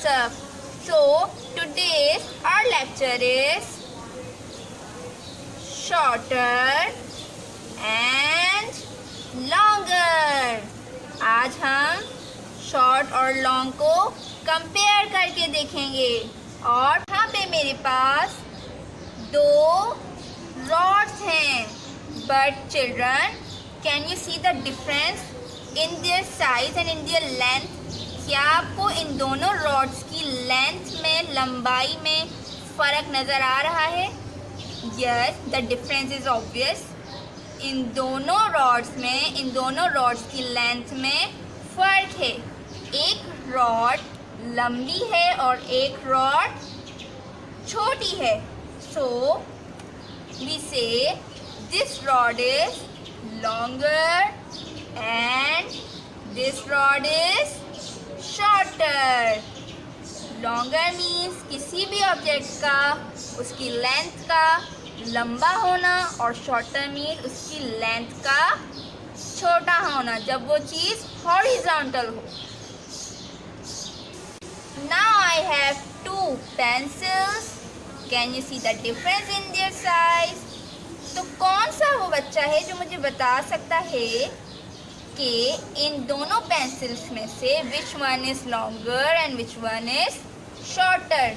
up? So today's our lecture is shorter and longer. आज हम short और long को कंपेयर करके देखेंगे और यहाँ पे मेरे पास दो रॉड्स हैं. But children, can you see the difference in their size and in their length? क्या आपको इन दोनों रॉड्स की लेंथ में, लंबाई में फ़र्क नज़र आ रहा है? Yes, the difference is obvious. इन दोनों रॉड्स की लेंथ में फ़र्क है. एक रॉड लंबी है और एक रॉड छोटी है. सो वी से this rod is longer and this rod is shorter. Longer means किसी भी ऑब्जेक्ट का उसकी लेंथ का लंबा होना और शॉर्टर मीन्स उसकी लेंथ का छोटा होना, जब वो चीज़ हॉरिजॉन्टल हो. Now I have two pencils. Can you see the difference in their size? तो कौन सा वो बच्चा है जो मुझे बता सकता है कि इन दोनों पेंसिल्स में से which one is longer and which one is shorter?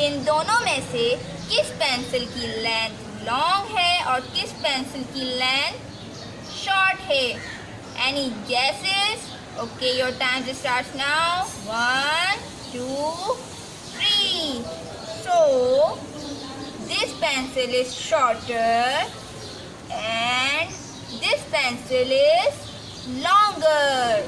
इन दोनों में से किस पेंसिल की लेंथ लॉन्ग है और किस पेंसिल की लेंथ शॉर्ट है? Any guesses? Okay, your time starts now. 1 2 3. So this pencil is shorter and this pencil is longer.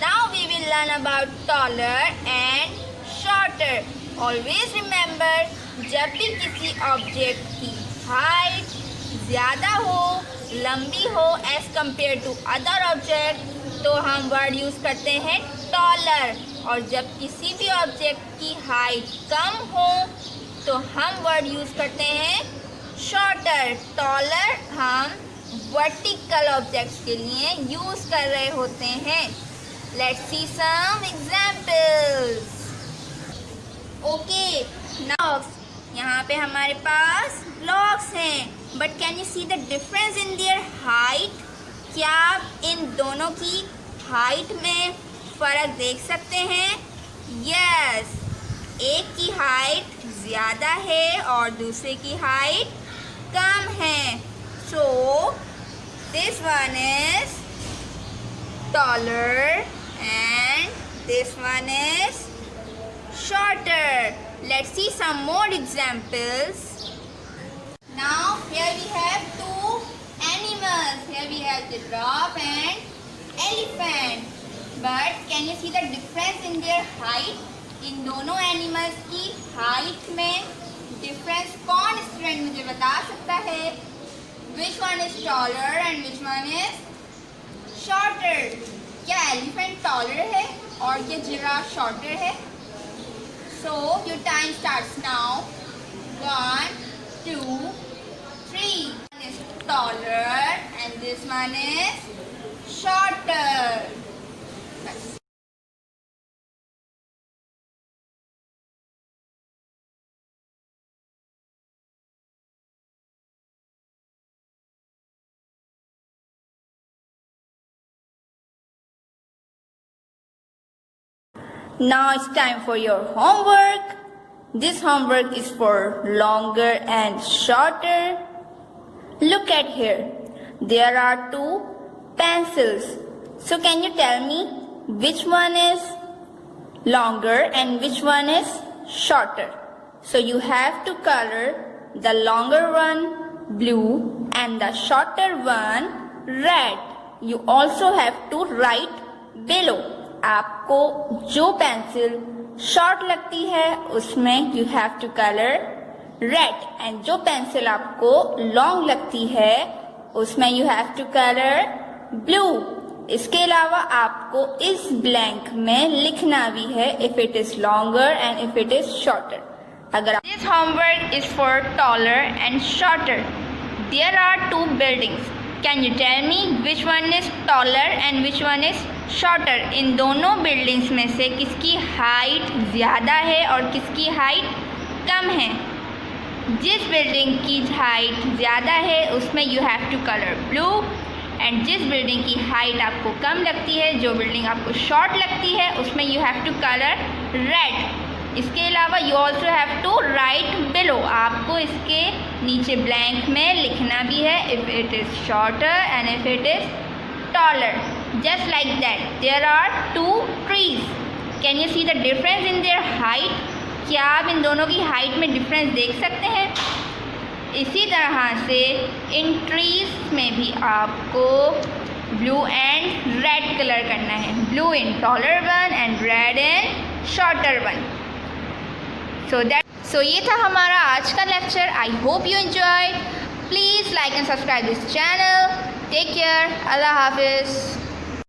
Now we will learn about taller and shorter. Always remember, जब भी किसी object की height ज़्यादा हो, लंबी हो as compare to other object, तो हम वर्ड यूज़ करते हैं टॉलर. और जब किसी भी ऑब्जेक्ट की हाइट कम हो तो हम वर्ड यूज़ करते हैं शॉर्टर. टॉलर हम वर्टिकल ऑब्जेक्ट्स के लिए यूज़ कर रहे होते हैं. Let's see some examples. Okay, blocks. यहाँ पे हमारे पास ब्लॉक्स हैं. But can you see the difference in their height? क्या आप इन दोनों की हाइट में फ़र्क देख सकते हैं? यस, एक की हाइट ज़्यादा है और दूसरे की हाइट कम है. So this one is taller and this one is shorter. Let's see some more examples. Now here we have two animals. Here we have giraffe and elephant. But can you see the difference in their height? इन दोनों animals की height में difference कौन student मुझे बता सकता है? Which one is taller and which one is shorter? क्या elephant taller है और ये जिराफ शॉर्टर है? So your time starts now. 1 2 3. One is taller and this one is shorter. Now it's time for your homework. This homework is for longer and shorter. Look at here. There are two pencils. So can you tell me which one is longer and which one is shorter? So you have to color the longer one blue and the shorter one red. You also have to write below. आपको जो pencil short लगती है उसमें you have to colour red and जो pencil आपको long लगती है उसमें you have to colour blue. इसके अलावा आपको इस ब्लैंक में लिखना भी है if it is longer and if it is shorter. अगर this homework is for taller and shorter. There are two buildings, can you tell me which one is taller and which one is shorter? इन दोनों buildings में से किसकी height ज़्यादा है और किसकी हाइट कम है? जिस बिल्डिंग की हाइट ज़्यादा है उसमें you have to colour blue, and जिस बिल्डिंग की हाइट आपको कम लगती है, जो बिल्डिंग आपको शॉर्ट लगती है, उसमें you have to colour red. इसके अलावा you also have to write below, आपको इसके नीचे ब्लैंक में लिखना भी है if it is shorter and if it is taller. Just like that there are two trees, can you see the difference in their height? क्या आप इन दोनों की हाइट में डिफरेंस देख सकते हैं? इसी तरह से इन ट्रीज में भी आपको ब्लू एंड रेड कलर करना है, blue in taller one and red in shorter one. So ये था हमारा आज का lecture. I hope you enjoy. Please like and subscribe this channel. Take care. Allah हाफिज़।